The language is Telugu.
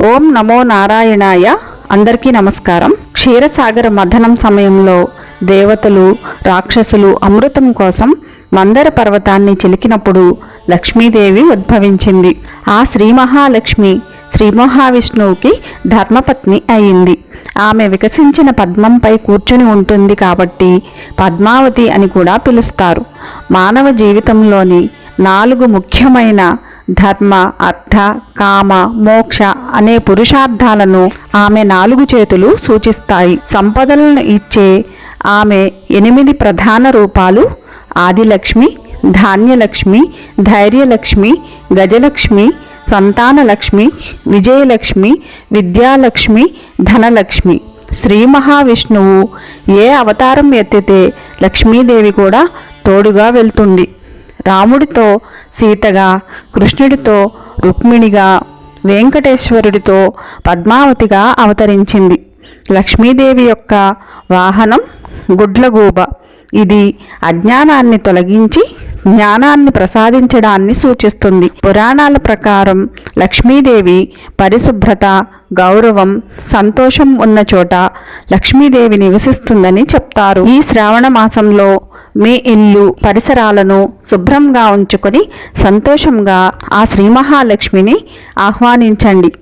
ఓం నమో నారాయణాయ. అందరికీ నమస్కారం. క్షీరసాగర మథనం సమయంలో దేవతలు రాక్షసులు అమృతం కోసం మందర పర్వతాన్ని చిలికినప్పుడు లక్ష్మీదేవి ఉద్భవించింది. ఆ శ్రీ మహాలక్ష్మి శ్రీ మహావిష్ణువుకి ధర్మపత్ని అయింది. ఆమె వికసించిన పద్మంపై కూర్చుని ఉంటుంది కాబట్టి పద్మావతి అని కూడా పిలుస్తారు. మానవ జీవితంలోని 4 ముఖ్యమైన ధర్మ, అర్థ, కామ, మోక్ష అనే పురుషార్థాలను ఆమె 4 చేతులు సూచిస్తాయి. సంపదలను ఇచ్చే ఆమె 8 ప్రధాన రూపాలు ఆదిలక్ష్మి, ధాన్యలక్ష్మి, ధైర్యలక్ష్మి, గజలక్ష్మి, సంతానలక్ష్మి, విజయలక్ష్మి, విద్యాలక్ష్మి, ధనలక్ష్మి. శ్రీ మహావిష్ణువు ఏ అవతారం ఎత్తితే లక్ష్మీదేవి కూడా తోడుగా వెళ్తుంది. రాముడితో సీతగా, కృష్ణుడితో రుక్మిణిగా, వెంకటేశ్వరుడితో పద్మావతిగా అవతరించింది. లక్ష్మీదేవి యొక్క వాహనం గుడ్లగూబ. ఇది అజ్ఞానాన్ని తొలగించి జ్ఞానాన్ని ప్రసాదించడాన్ని సూచిస్తుంది. పురాణాల ప్రకారం లక్ష్మీదేవి పరిశుభ్రత, గౌరవం, సంతోషం ఉన్న చోట లక్ష్మీదేవి నివసిస్తుందని చెప్తారు. ఈ శ్రావణ మాసంలో మీ ఇల్లు పరిసరాలను శుభ్రంగా ఉంచుకొని సంతోషంగా ఆ శ్రీ మహాలక్ష్మిని ఆహ్వానించండి.